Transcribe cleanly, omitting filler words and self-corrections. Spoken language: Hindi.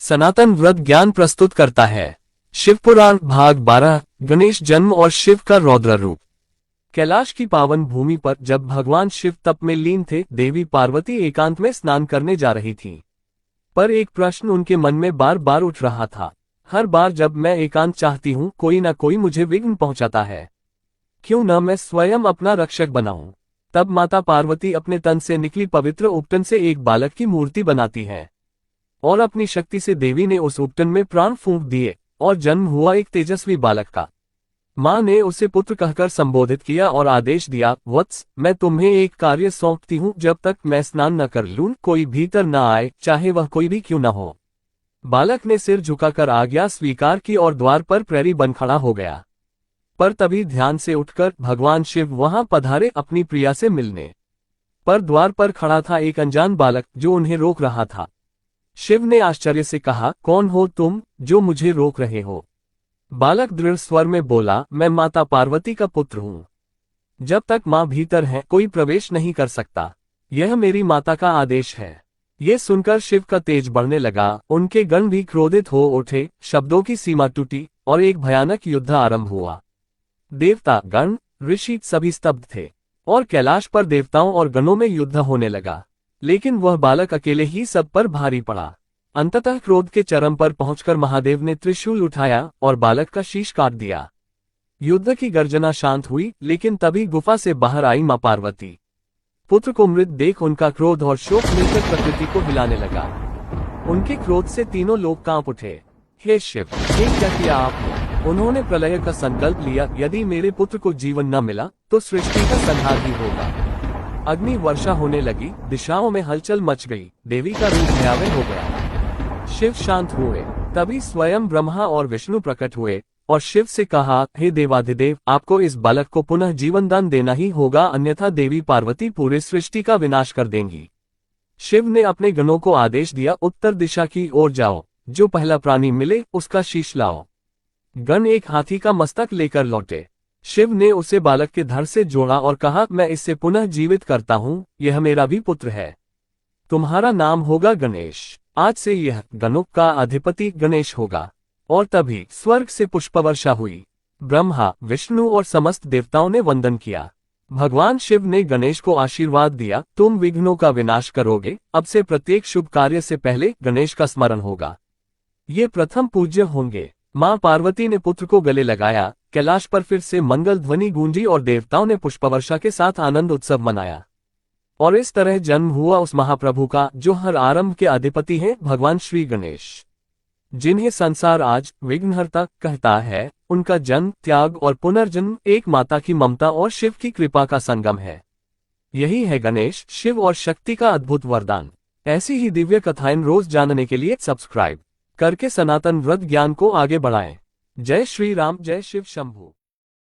सनातन व्रत ज्ञान प्रस्तुत करता है। शिवपुराण भाग 12 गणेश जन्म और शिव का रौद्र रूप। कैलाश की पावन भूमि पर जब भगवान शिव तप में लीन थे, देवी पार्वती एकांत में स्नान करने जा रही थीं। पर एक प्रश्न उनके मन में बार बार उठ रहा था। हर बार जब मैं एकांत चाहती हूँ, कोई ना कोई मुझे विघ्न पहुंचाता है। क्यों न मैं स्वयं अपना रक्षक बनाऊं। तब माता पार्वती अपने तन से निकली पवित्र उपटन से एक बालक की मूर्ति बनाती है और अपनी शक्ति से देवी ने उस उपटन में प्राण फूंक दिए और जन्म हुआ एक तेजस्वी बालक का। मां ने उसे पुत्र कहकर संबोधित किया और आदेश दिया, वत्स, मैं तुम्हें एक कार्य सौंपती हूँ। जब तक मैं स्नान न कर लूं, कोई भीतर न आए, चाहे वह कोई भी क्यों न हो। बालक ने सिर झुकाकर आज्ञा स्वीकार की और द्वार पर प्रहरी बन खड़ा हो गया। पर तभी ध्यान से उठकर भगवान शिव वहां पधारे अपनी प्रिया से मिलने। पर द्वार पर खड़ा था एक अनजान बालक जो उन्हें रोक रहा था। शिव ने आश्चर्य से कहा, कौन हो तुम जो मुझे रोक रहे हो। बालक दृढ़ स्वर में बोला, मैं माता पार्वती का पुत्र हूँ। जब तक मां भीतर है, कोई प्रवेश नहीं कर सकता। यह मेरी माता का आदेश है। ये सुनकर शिव का तेज बढ़ने लगा। उनके गण भी क्रोधित हो उठे, शब्दों की सीमा टूटी और एक भयानक युद्ध आरंभ हुआ। देवता, गण, ऋषि सभी स्तब्ध थे और कैलाश पर देवताओं और गणों में युद्ध होने लगा। लेकिन वह बालक अकेले ही सब पर भारी पड़ा। अंततः क्रोध के चरम पर पहुंचकर महादेव ने त्रिशूल उठाया और बालक का शीश काट दिया। युद्ध की गर्जना शांत हुई, लेकिन तभी गुफा से बाहर आई मां पार्वती। पुत्र को मृत देख उनका क्रोध और शोक मिलकर प्रकृति को हिलाने लगा। उनके क्रोध से तीनों लोग कांप उठे। हे शिव, ये क्या किया आपने। उन्होंने प्रलय का संकल्प लिया, यदि मेरे पुत्र को जीवन न मिला तो सृष्टि का संहार ही होगा। अग्नि वर्षा होने लगी, दिशाओं में हलचल मच गई, देवी का रूप भयावह हो गया। शिव शांत हुए। तभी स्वयं ब्रह्मा और विष्णु प्रकट हुए और शिव से कहा, हे देवाधिदेव, आपको इस बालक को पुनः जीवन दान देना ही होगा, अन्यथा देवी पार्वती पूरे सृष्टि का विनाश कर देंगी। शिव ने अपने गणों को आदेश दिया, उत्तर दिशा की ओर जाओ, जो पहला प्राणी मिले उसका शीश लाओ। गण एक हाथी का मस्तक लेकर लौटे। शिव ने उसे बालक के धड़ से जोड़ा और कहा, मैं इसे पुनः जीवित करता हूँ, यह मेरा भी पुत्र है। तुम्हारा नाम होगा गणेश। आज से यह गणों का अधिपति गणेश होगा। और तभी स्वर्ग से पुष्पवर्षा हुई। ब्रह्मा, विष्णु और समस्त देवताओं ने वंदन किया। भगवान शिव ने गणेश को आशीर्वाद दिया, तुम विघ्नों का विनाश करोगे। अब से प्रत्येक शुभ कार्य से पहले गणेश का स्मरण होगा। ये प्रथम पूज्य होंगे। मां पार्वती ने पुत्र को गले लगाया। कैलाश पर फिर से मंगल ध्वनि गूंजी और देवताओं ने पुष्पवर्षा के साथ आनंद उत्सव मनाया। और इस तरह जन्म हुआ उस महाप्रभु का जो हर आरंभ के अधिपति हैं, भगवान श्री गणेश, जिन्हें संसार आज विघ्नहर्ता कहता है। उनका जन्म, त्याग और पुनर्जन्म एक माता की ममता और शिव की कृपा का संगम है। यही है गणेश, शिव और शक्ति का अद्भुत वरदान। ऐसी ही दिव्य कथाएं रोज जानने के लिए सब्सक्राइब करके सनातन व्रत ज्ञान को आगे बढ़ाएं। जय श्री राम, जय शिव शंभू।